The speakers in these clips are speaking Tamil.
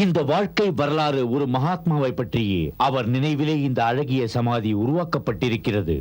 இந்த வாழ்க்கை வரலாறு ஒரு மகாத்மாவை பற்றியே அவர் நினைவிலே இந்த அழகிய சமாதி உருவாக்கப்பட்டிருக்கிறது.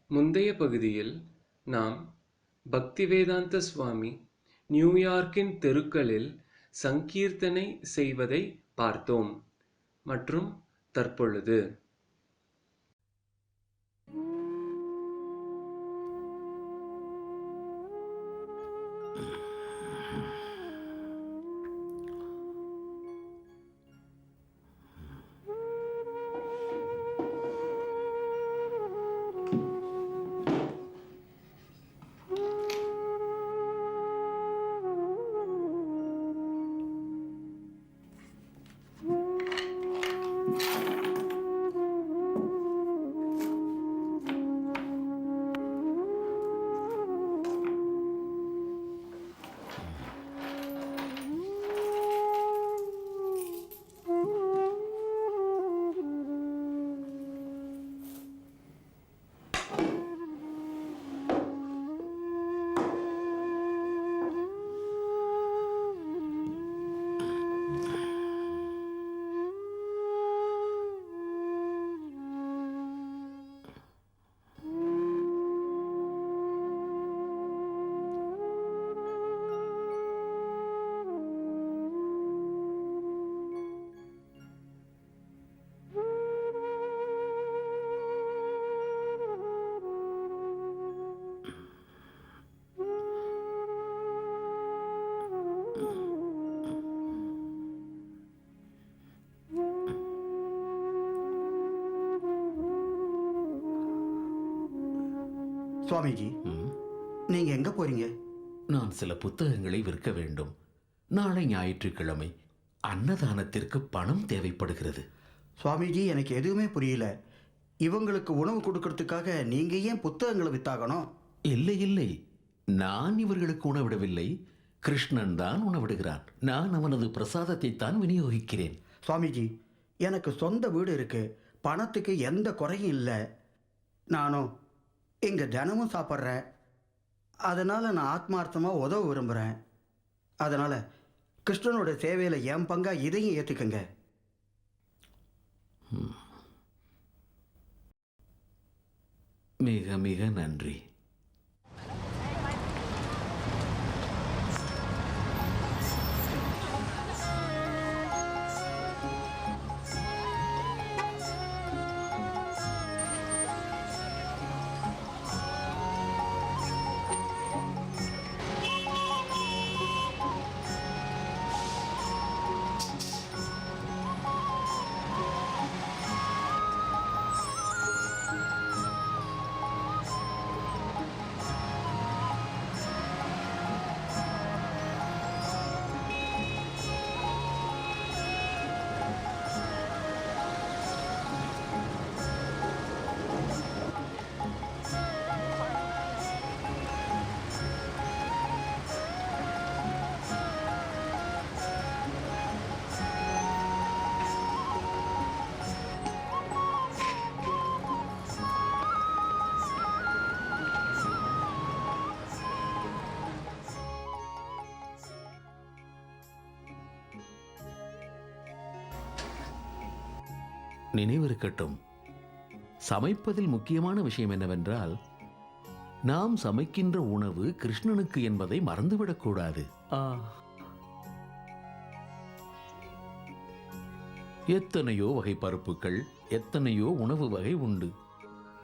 முந்தைய பகுதியில் நாம் பக்திவேதாந்த சுவாமி நியூயார்க்கின் தெருக்களில் சங்கீர்த்தனை செய்வதை பார்த்தோம். மற்றும் தற்பொழுது சுவாமிஜி, நீங்க எங்க போறீங்க? நான் சில புத்தகங்களை விற்க வேண்டும். நாளை ஞாயிற்றுக்கிழமை அன்னதானத்திற்கு பணம் தேவைப்படுகிறது. சுவாமிஜி, எனக்கு எதுவுமே புரியல. இவங்களுக்கு உணவு கொடுக்கறதுக்காக நீங்க ஏன் புத்தகங்களை வித்தாகணும்? இல்லை இல்லை, நான் இவர்களுக்கு உணவிடவில்லை. கிருஷ்ணன் தான் உணவிடுகிறான். நான் அவனது பிரசாதத்தை தான் விநியோகிக்கிறேன். சுவாமிஜி, எனக்கு சொந்த வீடு இருக்கு. பணத்துக்கு எந்த குறையும் இல்லை. நானும் இங்கே தினமும் சாப்பிட்றேன். அதனால் நான் ஆத்மார்த்தமாக உதவ விரும்புகிறேன். அதனால் கிருஷ்ணனோட சேவையில் என் பங்கா இதையும் ஏற்றுக்குங்க. மிக மிக நன்றி. நினைவிருக்கட்டும், சமைப்பதில் முக்கியமான விஷயம் என்னவென்றால் நாம் சமைக்கின்ற உணவு கிருஷ்ணனுக்கு என்பதை மறந்துவிடக்கூடாது. எத்தனையோ வகை பருப்புகள், எத்தனையோ உணவு வகை உண்டு.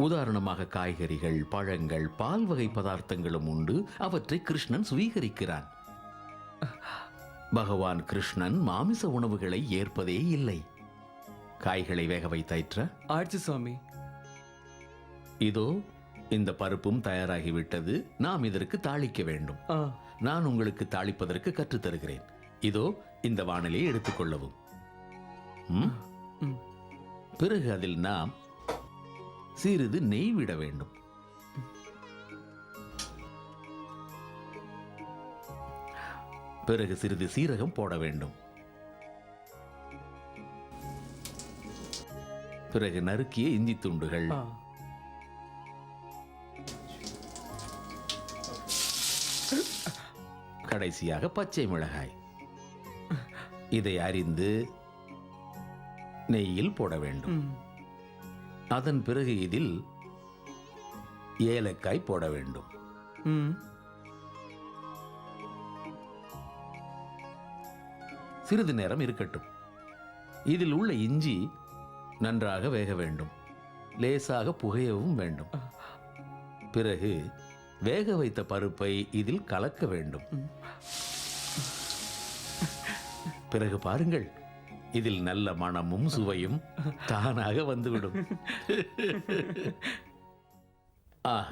உதாரணமாக காய்கறிகள், பழங்கள், பால் வகை பதார்த்தங்களும் உண்டு. அவற்றை கிருஷ்ணன் சுவீகரிக்கிறான். பகவான் கிருஷ்ணன் மாமிச உணவுகளை ஏற்பதே இல்லை. காய்களை வேக வைத்தாயிற்ற? ஆச்சு சுவாமி. இதோ இந்த பருப்பும் தயாராகிவிட்டது. நாம் இதற்கு தாளிக்க வேண்டும். நான் உங்களுக்கு தாளிப்பதற்கு கற்றுத் தருகிறேன். இதோ இந்த வாணலியை எடுத்துக்கொள்ளவும். பிறகு அதில் நாம் சிறிது நெய் விட வேண்டும். பிறகு சிறிது சீரகம் போட வேண்டும். பிறகு நறுக்கிய இஞ்சி துண்டுகள், கடைசியாக பச்சை மிளகாய். இதை அரிந்து நெய்யில் போட வேண்டும். அதன் பிறகு இதில் ஏலக்காய் போட வேண்டும். சிறிது நேரம் இருக்கட்டும். இதில் உள்ள இஞ்சி நன்றாக வேக வேண்டும். லேசாக புகையவும் வேண்டும். பிறகு வேக வைத்த பருப்பை இதில் கலக்க வேண்டும். பிறகு பாருங்கள், இதில் நல்ல மணமும் சுவையும் தானாக வந்துவிடும். ஆக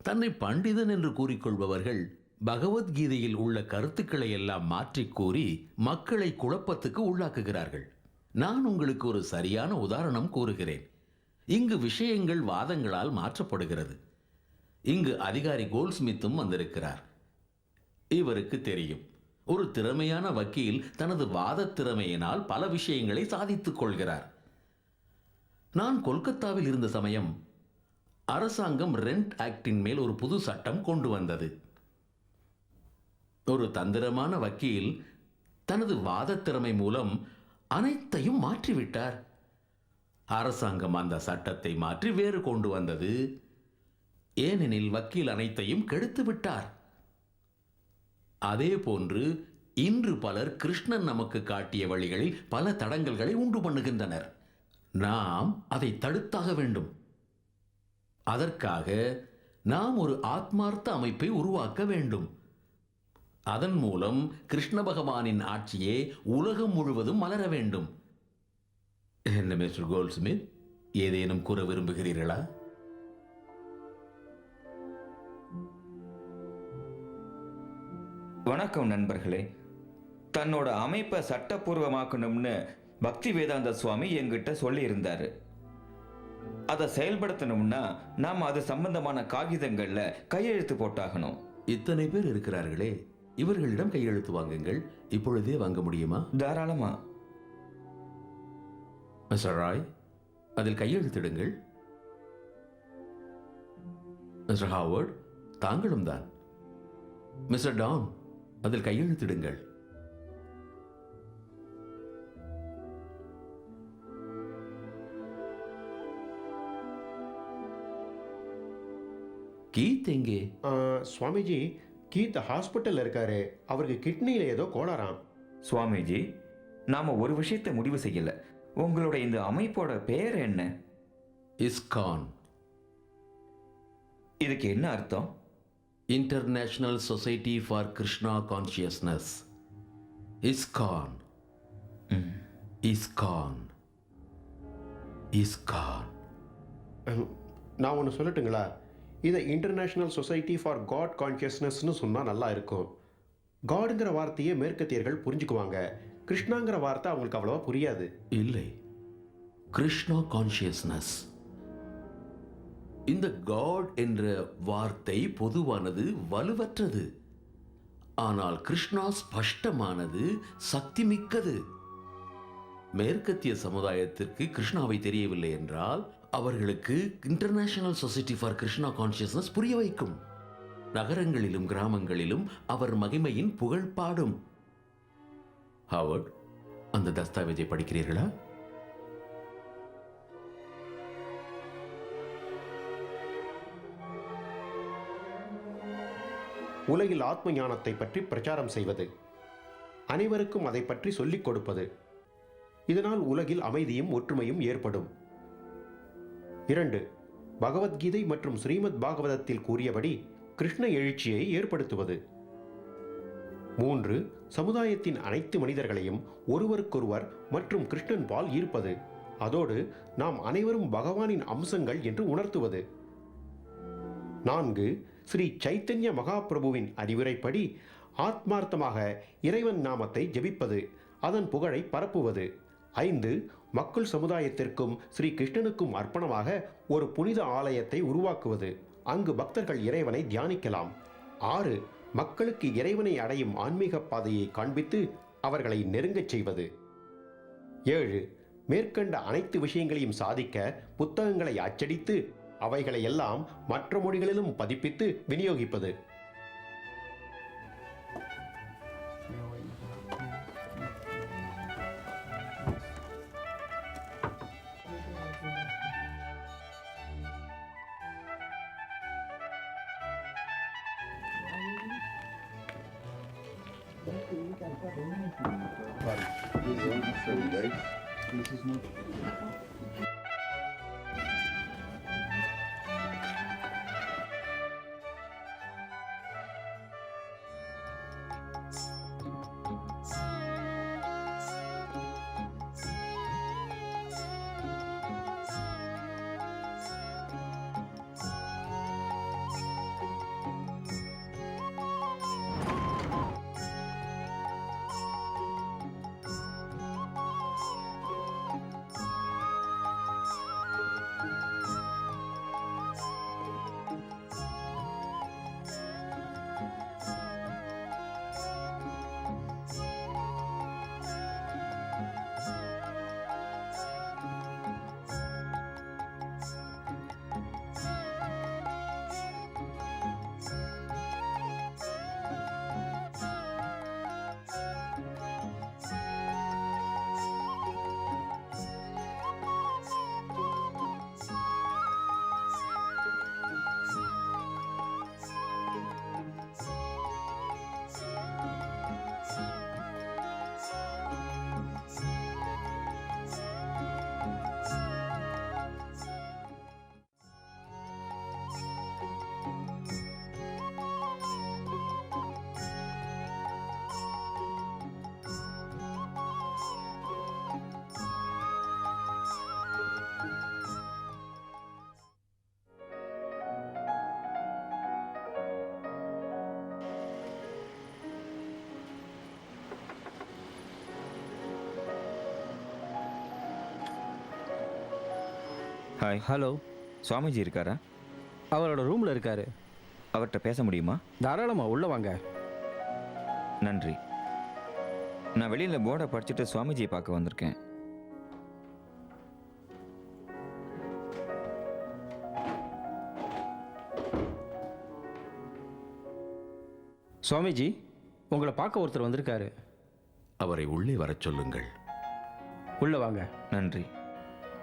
தன்னை பண்டிதன் என்று கூறிக்கொள்பவர்கள் பகவத்கீதையில் உள்ள கருத்துக்களை எல்லாம் மாற்றிக் கூறி மக்களை குழப்பத்துக்கு உள்ளாக்குகிறார்கள். நான் உங்களுக்கு ஒரு சரியான உதாரணம் கூறுகிறேன். இங்கு விஷயங்கள் வாதங்களால் மாற்றப்படுகிறது. இங்கு அதிகாரி கோல்ட்ஸ்மித்தும் வந்திருக்கிறார். இவருக்கு தெரியும், ஒரு திறமையான வக்கீல் தனது வாத திறமையினால் பல விஷயங்களை சாதித்துக் கொள்கிறார். நான் கொல்கத்தாவில் இருந்த சமயம் அரசாங்கம் ரெண்ட் ஆக்டின் மேல் ஒரு புது சட்டம் கொண்டு வந்தது. ஒரு தந்திரமான வக்கீல் தனது வாத திறமை மூலம் அனைத்தையும் மாற்றிவிட்டார். அரசாங்கம் அந்த சட்டத்தை மாற்றி வேறு கொண்டு வந்தது. ஏனெனில் வக்கீல் அனைத்தையும் கெடுத்து விட்டார். அதே போன்று இன்று பலர் கிருஷ்ணன் நமக்கு காட்டிய வழிகளில் பல தடங்கல்களை உண்டு பண்ணுகின்றனர். நாம் அதை தடுத்தாக வேண்டும். அதற்காக நாம் ஒரு ஆத்மார்த்த அமைப்பை உருவாக்க வேண்டும். அதன் மூலம் கிருஷ்ண பகவானின் ஆட்சியே உலகம் முழுவதும் மலர வேண்டும். என்ன மிஸ்டர் கோல்ட்ஸ்மித், ஏதேனும் கூற விரும்புகிறீர்களா? வணக்கம் நண்பர்களே. தன்னோட அமைப்பை சட்டப்பூர்வமாக்கணும்னு பக்தி வேதாந்த சுவாமி என்கிட்ட சொல்லியிருந்தாரு. அதை செயல்படுத்தணும்னா நாம் அது சம்பந்தமான காகிதங்கள்ல கையெழுத்து போட்டாகணும். இத்தனை பேர் இருக்கிறார்களே, இவர்களிடம் கையெழுத்து வாங்குங்கள். இப்பொழுதே வாங்க முடியுமா? தாராளமா. மிஸ்டர் ராய், அதில் கையெழுத்திடுங்கள். மிஸ்டர் ஹாவர்ட், தாங்களும் தான். மிஸ்டர் டான், அதில் கையெழுத்திடுங்கள். கீத் எங்கே? சுவாமிஜி, கீத் ஹாஸ்பிட்டல்ல இருக்காரு. அவருக்கு கிட்னியில ஏதோ கோளாறாம். சுவாமிஜி, நாம ஒரு விஷயத்தை முடிவு செய்யல. உங்களோட இந்த அமைப்போட பெயர் என்ன? இஸ்கான். இதுக்கு என்ன அர்த்தம்? International society for Krishna consciousness. ISKCON, ISKCON, ISKCON. நான் ஒன்று சொல்லட்டுங்களா? இதை இன்டர்நேஷ்னல் சொசைட்டி ஃபார் காட் கான்ஷியஸ்னஸ்னு சொன்னால் நல்லா இருக்கும். காடுங்கிற வார்த்தையை மேற்கத்தியர்கள் புரிஞ்சுக்குவாங்க. கிருஷ்ணாங்கிற வார்த்தை அவங்களுக்கு அவ்வளோவா புரியாது. இல்லை, கிருஷ்ணா கான்சியஸ்னஸ். இந்த காட் என்ற வார்த்தை பொதுவானது, வலுவற்றது. ஆனால் கிருஷ்ணா ஸ்பஷ்டமானது, சக்தி மிக்கது. மேற்கத்திய சமுதாயத்திற்கு கிருஷ்ணாவை தெரியவில்லை என்றால் அவர்களுக்கு international society for Krishna consciousness புரிய வைக்கும். நகரங்களிலும் கிராமங்களிலும் அவர் மகிமையின் புகழ் பாடும். ஹாவர்ட், அந்த தஸ்தாவேஜை படிக்கிறீர்களா? உலகில் ஆத்ம ஞானத்தை பற்றி பிரச்சாரம் செய்வது, அனைவருக்கும் அதை பற்றி சொல்லிக் கொடுப்பது. இதனால் உலகில் அமைதியும் ஒற்றுமையும் ஏற்படும். 2. பகவத்கீதை மற்றும் ஸ்ரீமத் பாகவதத்தில் கூறியபடி கிருஷ்ண எழுச்சியை ஏற்படுத்துவது. 3. சமுதாயத்தின் அனைத்து மனிதர்களையும் ஒருவருக்கொருவர் மற்றும் கிருஷ்ணன் பால் ஈர்ப்பது. அதோடு நாம் அனைவரும் பகவானின் அம்சங்கள் என்று உணர்த்துவது. 4. ஸ்ரீ சைத்தன்ய மகாபிரபுவின் அறிவுரைப்படி ஆத்மார்த்தமாக இறைவன் நாமத்தை ஜெபிப்பது, அதன் புகழை பரப்புவது. 5. மக்கள் சமுதாயத்திற்கும் ஸ்ரீ கிருஷ்ணனுக்கும் அர்ப்பணமாக ஒரு புனித ஆலயத்தை உருவாக்குவது, அங்கு பக்தர்கள் இறைவனை தியானிக்கலாம். 6. மக்களுக்கு இறைவனை அடையும் ஆன்மீக பாதையை காண்பித்து அவர்களை நெருங்கச் செய்வது. 7. மேற்கண்ட அனைத்து விஷயங்களையும் சாதிக்க புத்தகங்களை அச்சடித்து அவைகளை எல்லாம் மற்ற மொழிகளிலும் பதிப்பித்து விநியோகிப்பது. ஹாய். ஹலோ. சுவாமிஜி இருக்காரா? அவரோட ரூமில் இருக்காரு. அவர்கிட்ட பேச முடியுமா? தாராளமாக உள்ள வாங்க. நன்றி. நான் வெளியில் போர்டை படிச்சுட்டு சுவாமிஜியை பார்க்க வந்திருக்கேன். சுவாமிஜி, உங்களை பார்க்க ஒருத்தர் வந்திருக்காரு. அவரை உள்ளே வரச் சொல்லுங்கள். உள்ள வாங்க. நன்றி.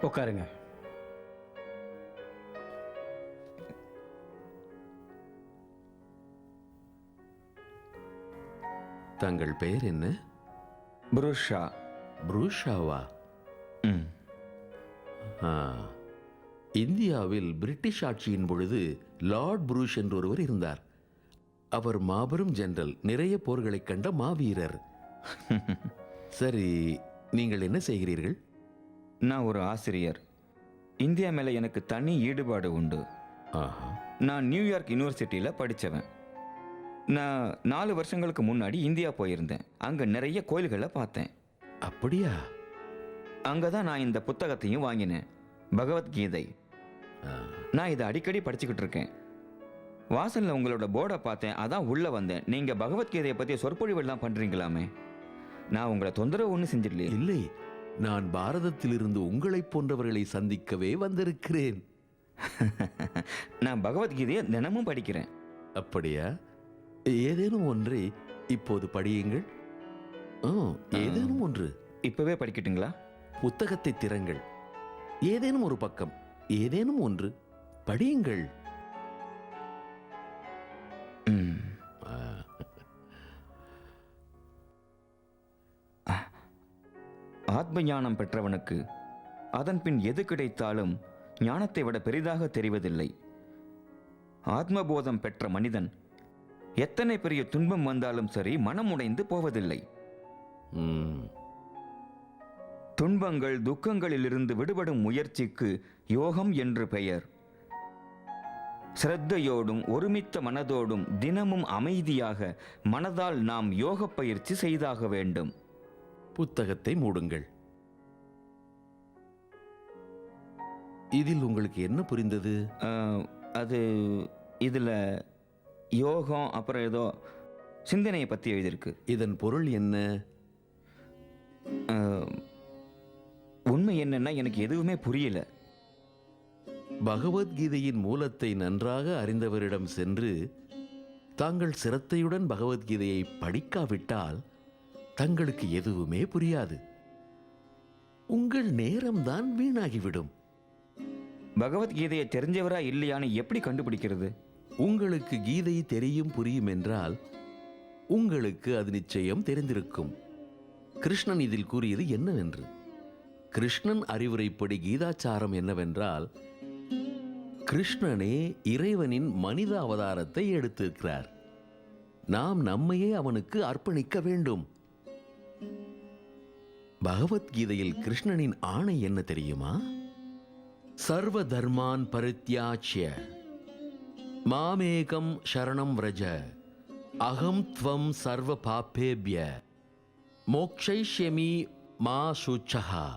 உட்காருங்க. தங்கள் பெயர் என்ன? புருஷா. புரூஷாவா? ம். ஆ. இந்தியாவில் பிரிட்டிஷ் ஆட்சியின் பொழுது லார்ட் புரூஷ் என்று ஒருவர் இருந்தார். அவர் மாபெரும் ஜெனரல், நிறைய போர்களை கண்ட மாவீரர். சரி, நீங்கள் என்ன செய்கிறீர்கள்? நான் ஒரு ஆசிரியர். இந்தியா மேலே எனக்கு தனி ஈடுபாடு உண்டு. ஆஹா. நான் நியூயார்க் யூனிவர்சிட்டியில் படித்தவன். நான் 4 வருஷங்களுக்கு முன்னாடி இந்தியா போயிருந்தேன். அங்கே நிறைய கோயில்களை பார்த்தேன். அப்படியா? அங்கே தான் நான் இந்த புத்தகத்தையும் வாங்கினேன், பகவத்கீதை. நான் இதை அடிக்கடி படிச்சுக்கிட்டு இருக்கேன். வாசலில் உங்களோட போர்டை பார்த்தேன், அதான் உள்ளே வந்தேன். நீங்கள் பகவத்கீதையை பற்றி சொற்பொழிவெல்லாம் பண்ணுறீங்களாமே. நான் உங்களை தொந்தரவு ஒன்றும் செஞ்சிடலையே? இல்லை, நான் பாரதத்திலிருந்து உங்களைப் போன்றவர்களை சந்திக்கவே வந்திருக்கிறேன். நான் பகவத்கீதையை தினமும் படிக்கிறேன். அப்படியா? ஏதேனும் ஒன்றை இப்போது படியுங்கள். ஏதேனும் ஒன்று. இப்போவே படிக்கட்டுங்களா? புத்தகத்தை திறங்கள். ஏதேனும் ஒரு பக்கம், ஏதேனும் ஒன்று படியுங்கள். ம். ஆ. ஆத்ம ஞானம் பெற்றவனுக்கு அதன் பின் எது கிடைத்தாலும் ஞானத்தை விட பெரிதாக தெரிவதில்லை. ஆத்மபோதம் பெற்ற மனிதன் எத்தனை பெரிய துன்பம் வந்தாலும் சரி மனம் உடைந்து போவதில்லை. ம், துன்பங்கள் துக்கங்களிலிருந்து விடுபடும் முயற்சிக்கு யோகம் என்று பெயர். சிரத்தையோடும் ஒருமித்த மனதோடும் தினமும் அமைதியாக மனதால் நாம் யோக பயிற்சி செய்தாக வேண்டும். புத்தகத்தை மூடுங்கள். இதில் உங்களுக்கு என்ன புரிந்தது? அது இதில் யோகம் அப்புறம் ஏதோ சிந்தனையை பற்றி எழுதியிருக்கு. இதன் பொருள் என்ன? உண்மை என்னன்னா எனக்கு எதுவுமே புரியல. பகவத்கீதையின் மூலத்தை நன்றாக அறிந்தவரிடம் சென்று தாங்கள் சிரத்தையுடன் பகவத்கீதையை படிக்காவிட்டால் தங்களுக்கு எதுவுமே புரியாது. உங்கள் நேரம்தான் வீணாகிவிடும். பகவத்கீதையை தெரிஞ்சவரா இல்லையான்னு எப்படி கண்டுபிடிக்கிறது? உங்களுக்கு கீதை தெரியும் புரியும் என்றால் உங்களுக்கு அது நிச்சயம் தெரிந்திருக்கும். கிருஷ்ணன் இதில் கூறியது என்னவென்று? கிருஷ்ணன் அறிவுரைப்படி கீதாச்சாரம் என்னவென்றால், கிருஷ்ணனே இறைவனின் மனித அவதாரத்தை எடுத்திருக்கிறார். நாம் நம்மையே அவனுக்கு அர்ப்பணிக்க வேண்டும். பகவத்கீதையில் கிருஷ்ணனின் ஆணை என்ன தெரியுமா? சர்வ தர்மான் பரித்யாச்ய மாமேகம் சரணம் व्रज அகம் த்வம் சர்வ பாப்பேப்ய மோக்ஷயிஷ்யமி மா சுச்சஹா.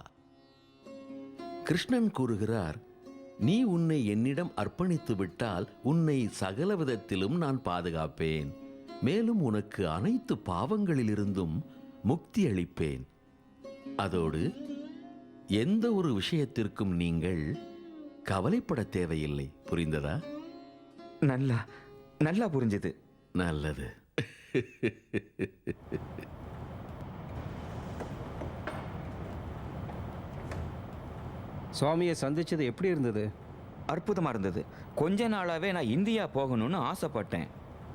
கிருஷ்ணன் கூறுகிறார், நீ உன்னை என்னிடம் அர்ப்பணித்து விட்டால் உன்னை சகல விதத்திலும் நான் பாதுகாப்பேன். மேலும் உனக்கு அனைத்து பாவங்களிலிருந்தும் முக்தி அளிப்பேன். அதோடு எந்த ஒரு விஷயத்திற்கும் நீங்கள் கவலைப்பட தேவையில்லை. புரிந்ததா? நல்லா புரிஞ்சது. நல்லது. சுவாமியை சந்திச்சது எப்படி இருந்தது? அற்புதமா இருந்தது. கொஞ்ச நாளாவே நான் இந்தியா போகணும்னு ஆசைப்பட்டேன்.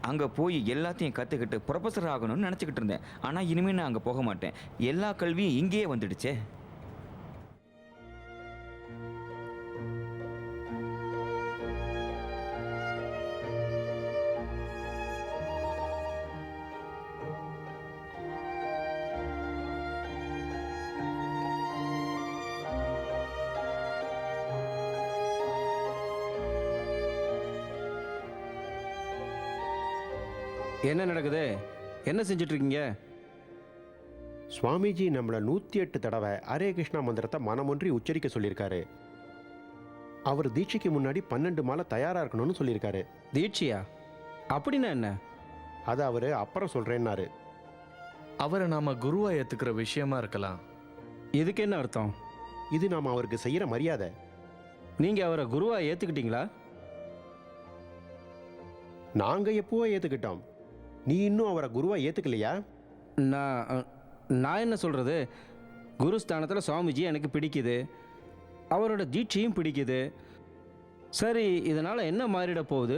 அங்க போய் எல்லாத்தையும் கத்துக்கிட்டு ப்ரொஃபஸர் ஆகணும்னு நினைச்சுக்கிட்டு இருந்தேன். ஆனா இனிமே நான் அங்க போக மாட்டேன். எல்லா கல்வியும் இங்கேயே வந்துடுச்சே. என்ன நடக்குது? என்ன செஞ்சுட்டு இருக்கீங்க? சுவாமிஜி நம்மளை 108 தடவை ஹரே கிருஷ்ணா மந்திரத்தை மனமொன்றி உச்சரிக்க சொல்லியிருக்காரு. அவர் தீட்சைக்கு முன்னாடி 12 மாலை தயாராக இருக்கணும்னு சொல்லியிருக்காரு. தீட்சையா? அப்படின்னா என்ன? அதை அவர் அப்புறம் சொல்கிறேன்னாரு. அவரை நாம குருவா ஏத்துக்கிற விஷயமா இருக்கலாம். இதுக்கு என்ன அர்த்தம்? இது நாம் அவருக்கு செய்கிற மரியாதை. நீங்க அவரை குருவா ஏத்துக்கிட்டீங்களா? நாங்கள் எப்போவோ ஏற்றுக்கிட்டோம். நீ இன்னும் அவரை குருவா ஏற்றுக்கலையா? நான் என்ன சொல்றது? குருஸ்தானத்தில் சுவாமிஜி எனக்கு பிடிக்குது, அவரோட தீட்சையும் பிடிக்குது. சரி, இதனால என்ன மாறிட போகுது?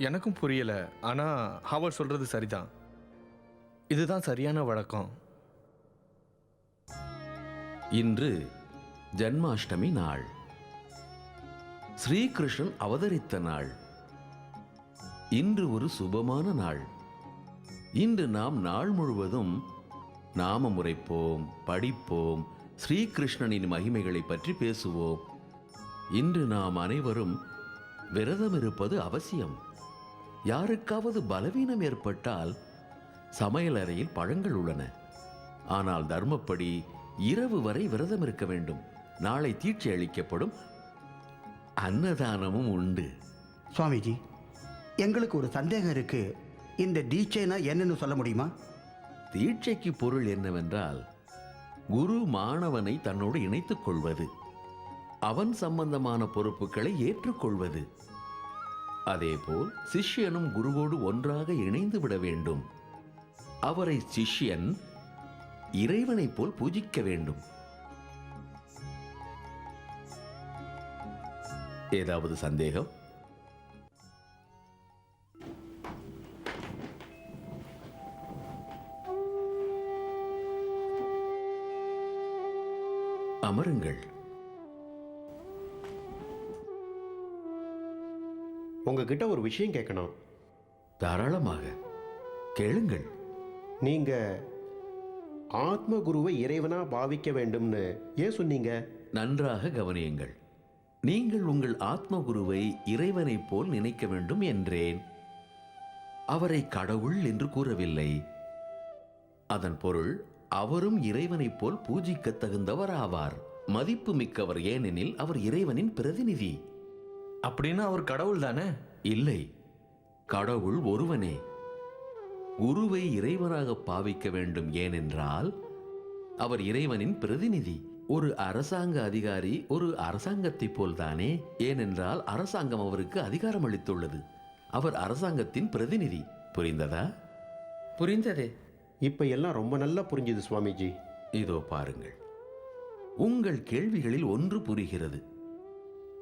எனக்கும் புரியல. ஆனா அவர் சொல்றது சரிதான். இதுதான் சரியான வழக்கம். இன்று ஜன்மாஷ்டமி நாள். ஸ்ரீகிருஷ்ணன் அவதரித்த நாள். இன்று ஒரு சுபமான நாள். இன்று நாம் நாள் முழுவதும் நாமம் உரைப்போம், படிப்போம், ஸ்ரீகிருஷ்ணனின் மகிமைகளை பற்றி பேசுவோம். இன்று நாம் அனைவரும் விரதம் இருப்பது அவசியம். யாருக்காவது பலவீனம் ஏற்பட்டால் சமையலறையில் பழங்கள் உள்ளன. ஆனால் தர்மப்படி இரவு வரை விரதம் இருக்க வேண்டும். நாளை தீட்சை அளிக்கப்படும். அன்னதானமும் உண்டு. சுவாமிஜி, எங்களுக்கு ஒரு சந்தேகம் இருக்கு. இந்த தீட்சைனா என்னன்னு சொல்ல முடியுமா? தீட்சைக்கு பொருள் என்னவென்றால், குரு மாணவனை தன்னோடு இணைத்துக் கொள்வது, அவன் சம்பந்தமான பொறுப்புகளை ஏற்றுக்கொள்வது. அதேபோல் சிஷ்யனும் குருவோடு ஒன்றாக இணைந்து விட வேண்டும். அவரை சிஷ்யன் இறைவனைப் போல் பூஜிக்க வேண்டும். ஏதாவது சந்தேகம்? அமருங்கள். உங்ககிட்ட ஒரு விஷயம் கேட்கணும். தாராளமாக கேளுங்கள். நீங்க ஆத்ம குருவை இறைவனா பாவிக்க வேண்டும்னு ஏன் சொன்னீங்க? நன்றாக கவனியுங்கள். நீங்கள் உங்கள் ஆத்ம குருவை இறைவனைப் போல் நினைக்க வேண்டும் என்றேன். அவரை கடவுள் என்று கூறவில்லை. அதன் பொருள் அவரும் இறைவனைப் போல் பூஜிக்க தகுந்தவர் ஆவார், மதிப்பு மிக்கவர். ஏனெனில் அவர் இறைவனின் பிரதிநிதி. அப்படின்னா அவர் கடவுள் தானே? இல்லை, கடவுள் ஒருவனே. குருவை இறைவனாக பாவிக்க வேண்டும். ஏனென்றால் அவர் இறைவனின் பிரதிநிதி. ஒரு அரசாங்க அதிகாரி ஒரு அரசாங்கத்தைப் போல்தானே? ஏனென்றால் அரசாங்கம் அவருக்கு அதிகாரம் அளித்துள்ளது. அவர் அரசாங்கத்தின் பிரதிநிதி. புரிந்ததா? புரிந்ததே. இப்ப எல்லாம் ரொம்ப நல்லா புரிஞ்சுது சுவாமிஜி. இதோ பாருங்கள், உங்கள் கேள்விகளில் ஒன்று புரிகிறது.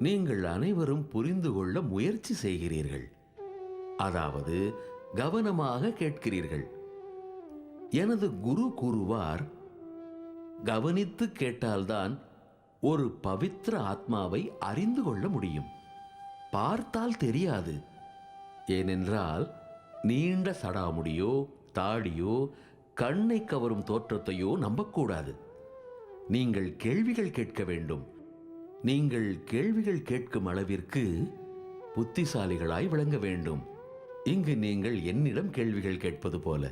நீங்கள் அனைவரும் புரிந்து கொள்ள முயற்சி செய்கிறீர்கள். அதாவது கவனமாக கேட்கிறீர்கள். எனது குரு கூறுவார், கவனித்து கேட்டால்தான் ஒரு பவித்திர ஆத்மாவை அறிந்து கொள்ள முடியும். பார்த்தால் தெரியாது. ஏனென்றால் நீண்ட சடாமுடியோ தாடியோ கண்ணை கவரும் தோற்றத்தையோ நம்பக்கூடாது. நீங்கள் கேள்விகள் கேட்க வேண்டும். நீங்கள் கேள்விகள் கேட்கும் அளவிற்கு புத்திசாலிகளாய் விளங்க வேண்டும். இங்கு நீங்கள் என்னிடம் கேள்விகள் கேட்பது போல.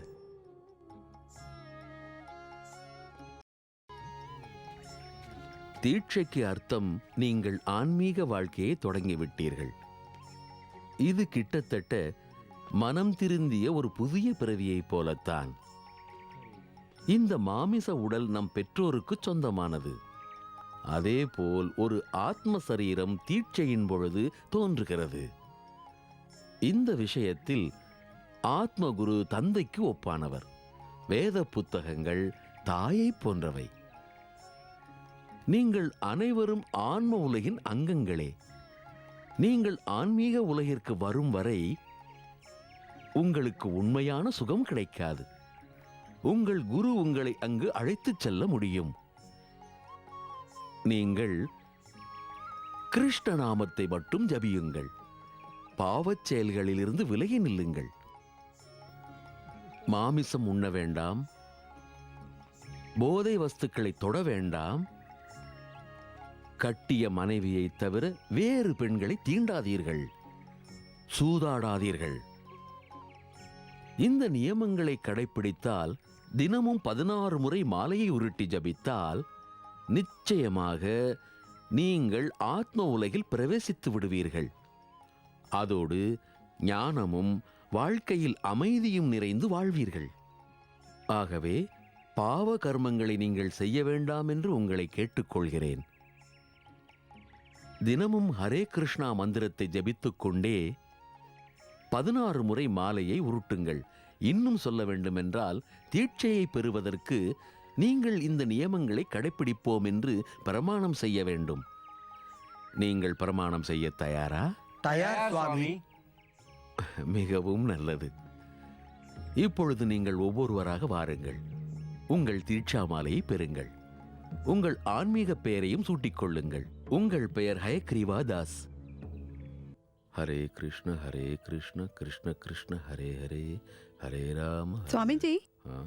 தீட்சைக்கு அர்த்தம் நீங்கள் ஆன்மீக வாழ்க்கையை தொடங்கிவிட்டீர்கள். இது கிட்டத்தட்ட மனம் திருந்திய ஒரு புதிய பிறவியைப் போலத்தான். இந்த மாமிச உடல் நம் பெற்றோருக்கு சொந்தமானது. அதேபோல் ஒரு ஆத்ம சரீரம் தீட்சையின் பொழுது தோன்றுகிறது. இந்த விஷயத்தில் ஆத்மகுரு தந்தைக்கு ஒப்பானவர். வேத புத்தகங்கள் தாயை போன்றவை. நீங்கள் அனைவரும் ஆன்ம உலகின் அங்கங்களே. நீங்கள் ஆன்மீக உலகிற்கு வரும் வரை உங்களுக்கு உண்மையான சுகம் கிடைக்காது. உங்கள் குரு உங்களை அங்கு அழைத்துச் செல்ல முடியும். நீங்கள் கிருஷ்ண நாமத்தை மட்டும் ஜபியுங்கள். பாவச் செயல்களிலிருந்து விலகி நில்லுங்கள். மாமிசம் உண்ண வேண்டாம். போதை வஸ்துக்களை தொட வேண்டாம். கட்டிய மனைவியை தவிர வேறு பெண்களை தீண்டாதீர்கள். சூதாடாதீர்கள். இந்த நியமங்களை கடைப்பிடித்தால், தினமும் 16 முறை மாலையை உருட்டி ஜபித்தால் நிச்சயமாக நீங்கள் ஆத்ம உலகில் பிரவேசித்து விடுவீர்கள். அதோடு ஞானமும் வாழ்க்கையில் அமைதியும் நிறைந்து வாழ்வீர்கள். ஆகவே பாவ கர்மங்களை நீங்கள் செய்ய வேண்டாம் என்று உங்களை கேட்டுக்கொள்கிறேன். தினமும் ஹரே கிருஷ்ணா மந்திரத்தை ஜபித்துக் கொண்டே 16 முறை மாலையை உருட்டுங்கள். இன்னும் சொல்ல வேண்டுமென்றால், தீட்சையை பெறுவதற்கு நீங்கள் இந்த நியமங்களை கடைப்பிடிப்போம் என்று பிரமாணம் செய்ய வேண்டும். நீங்கள் பிரமாணம் செய்ய தயாரா? தயார் சுவாமி. மிகவும் நல்லது. இப்பொழுது நீங்கள் ஒவ்வொருவராக வாருங்கள். உங்கள் தீட்சா மாலையை பெறுங்கள். உங்கள் ஆன்மீக பெயரையும் சூட்டிக்கொள்ளுங்கள். உங்கள் பெயர் ஹயக்ரீவா தாஸ். ஹரே கிருஷ்ண கிருஷ்ண கிருஷ்ண ஹரே ஹரே, ஹரே ராம. சுவாமிஜி,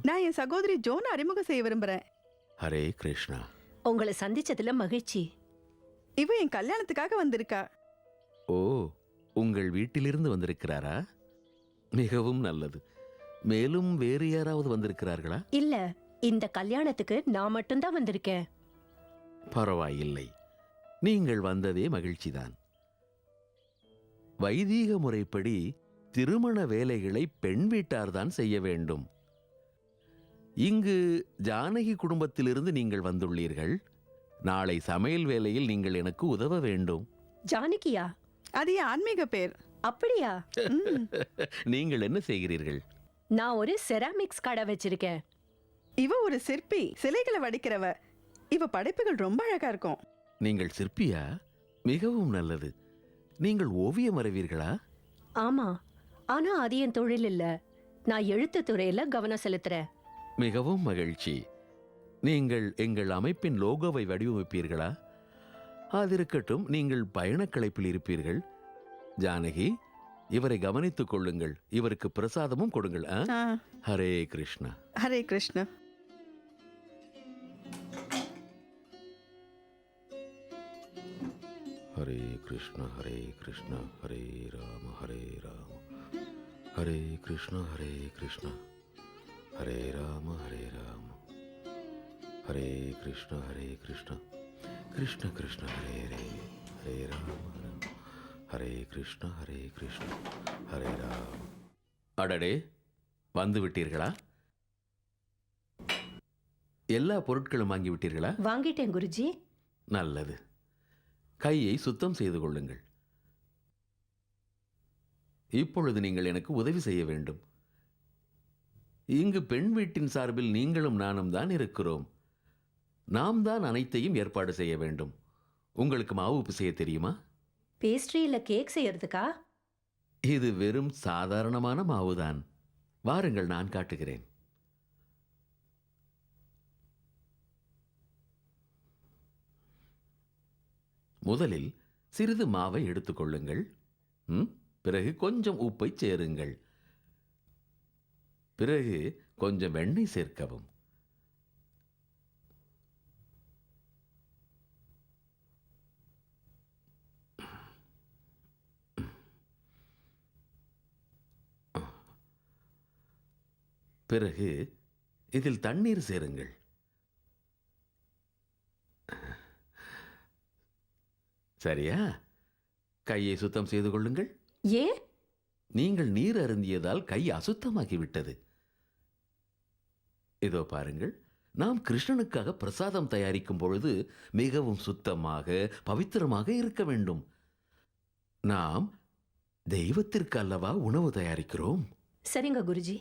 நான் என் சகோதரி ஜோன் அறிமுகம் செய்ய விரும்புறேன். ஹரே கிருஷ்ணா. உங்களை சந்திச்சதுல மகிழ்ச்சி. இவ என் கல்யாணத்துக்காக வந்திருக்கா. ஓ, உங்கள் வீட்டிலிருந்து வந்திருக்கிறாரா? மிகவும் நல்லது. மேலும் வேறு யாராவது வந்திருக்கிறார்களா? இல்ல, இந்த கல்யாணத்துக்கு நான் மட்டும்தான் வந்திருக்கேன். பரவாயில்லை, நீங்கள் வந்ததே மகிழ்ச்சிதான். வைதீக முறைப்படி திருமண வேலைகளை பெண் வீட்டார்தான் செய்ய வேண்டும். இங்கு ஜானகி குடும்பத்திலிருந்து நீங்கள் வந்துள்ளீர்கள். நாளை சமையல் வேலையில் நீங்கள் எனக்கு உதவ வேண்டும். ஜானகியா? அது என் ஆன்மீக பேர். அப்படியா? நீங்கள் என்ன செய்கிறீர்கள்? நான் ஒரு செராமிக்ஸ் கடை வச்சிருக்கேன். இவ ஒரு சிற்பி, சிலைகளை வடிக்கிறவ. இவ படைப்புகள் ரொம்ப அழகா இருக்கும். நீங்கள் சிற்பியா? மிகவும் நல்லது. நீங்கள் ஓவியம் வரைவீர்களா? ஆமா, ஆனா அது என் தொழில் இல்ல. நான் எழுத்து துறையில கவனம் செலுத்துறேன். மிகவும் மகிழ்ச்சி. நீங்கள் எங்கள் அமைப்பின் லோகோவை வடிவமைப்பீர்களா? அதிருக்கட்டும், நீங்கள் பயணக் களைப்பில் இருப்பீர்கள். ஜானகி, இவரை கவனித்துக் கொள்ளுங்கள். இவருக்கு பிரசாதமும் கொடுங்கள். ஆ, ஹரே கிருஷ்ணா. ஹரே கிருஷ்ணா. ஹரே கிருஷ்ணா ஹரே கிருஷ்ணா ஹரே ராம ஹரே ராம ஹரே கிருஷ்ணா ஹரே கிருஷ்ணா ஹரே ராம ஹரே ராம ஹரே கிருஷ்ணா ஹரே கிருஷ்ணா கிருஷ்ண கிருஷ்ண ஹரே ஹரே ஹரே ராம ஹரே கிருஷ்ணா ஹரே கிருஷ்ணா ஹரே ராம. அடடே, வந்து விட்டீர்களா? எல்லா பொருட்களும் வாங்கி விட்டீர்களா? வாங்கிட்டேன் குருஜி. நல்லது. கையை சுத்தம் செய்து கொள்ளுங்கள். இப்பொழுது நீங்கள் எனக்கு உதவி செய்ய வேண்டும். இங்கு பெண் வீட்டின் சார்பில் நீங்களும் நானும் தான் இருக்கிறோம். நாம் தான் அனைத்தையும் ஏற்பாடு செய்ய வேண்டும். உங்களுக்கு மாவு பிசைய தெரியுமா? பேஸ்ட்ரி இல்ல கேக் செய்யறதுக்கா? இது வெறும் சாதாரணமான மாவுதான். வாருங்கள், நான் காட்டுகிறேன். முதலில் சிறிது மாவை எடுத்துக்கொள்ளுங்கள். பிறகு கொஞ்சம் உப்பை சேருங்கள். பிறகு கொஞ்சம் வெண்ணெய் சேர்க்கவும். பிறகு இதில் தண்ணீர் சேருங்கள். சரியா? கையை சுத்தம் செய்து கொள்ளுங்கள். ஏன்? நீங்கள் நீர் அருந்தியதால் கை அசுத்தமாகிவிட்டது. இதோ பாருங்கள், நாம் கிருஷ்ணனுக்காக பிரசாதம் தயாரிக்கும் பொழுது மிகவும் சுத்தமாக பவித்திரமாக இருக்க வேண்டும். நாம் தெய்வத்திற்கு அல்லவா உணவு தயாரிக்கிறோம். சரிங்க குருஜி.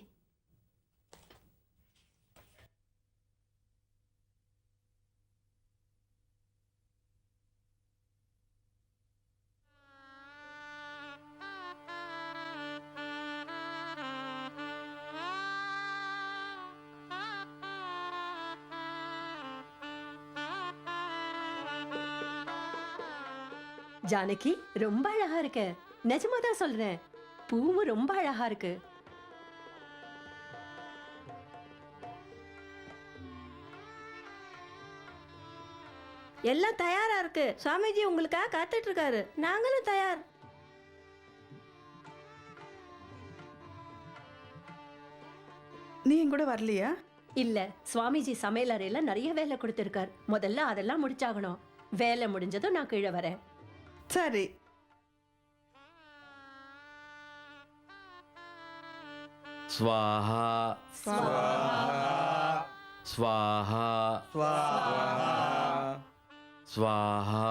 ஜானகி, ரொம்ப அழகா இருக்க. நிஜமா தான் சொல்றேன். பூவும் ரொம்ப அழகா இருக்கு. எல்லாம் தயாரா இருக்கு. சுவாமிஜி உங்களுக்காக காத்துட்டு இருக்காரு. நாங்களும் தயார். நீ என் கூட வரலையா? இல்ல, சுவாமிஜி சமையல் அறையில நிறைய வேலை கொடுத்திருக்கார். முதல்ல அதெல்லாம் முடிச்சாகணும். வேலை முடிஞ்சதும் நான் கீழே வரேன். சரி. ஸ்வாஹா ஸ்வாஹா ஸ்வாஹா.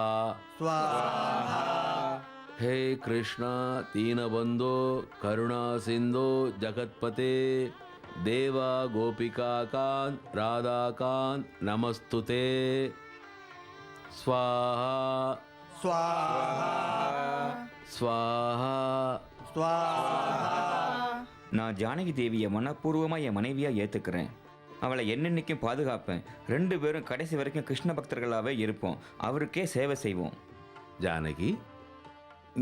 हे कृष्णा दीनबंधो करुणा सिंधो जगत्पते देवा गोपिका कांत राधा कांत नमस्तुते. स्वाहा स्वाहा நான் ஜானகி தேவியை மனப்பூர்வமாக என் மனைவியாக ஏற்றுக்கிறேன். அவளை என்னென்னைக்கும் பாதுகாப்பேன். 2 பேரும் கடைசி வரைக்கும் கிருஷ்ண பக்தர்களாகவே இருப்போம். அவருக்கே சேவை செய்வோம். ஜானகி,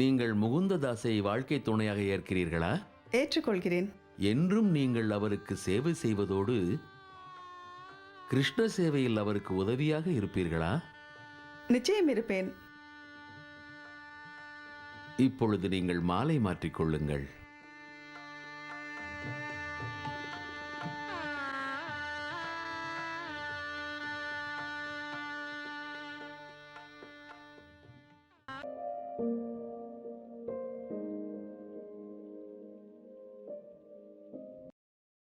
நீங்கள் முகுந்ததாஸை வாழ்க்கை துணையாக ஏற்கிறீர்களா? ஏற்றுக்கொள்கிறேன். என்றும் நீங்கள் அவருக்கு சேவை செய்வதோடு கிருஷ்ண சேவையில் அவருக்கு உதவியாக இருப்பீர்களா? நிச்சயம் இருப்பேன். இப்பொழுது நீங்கள் மாலை மாற்றிக்கொள்ளுங்கள்.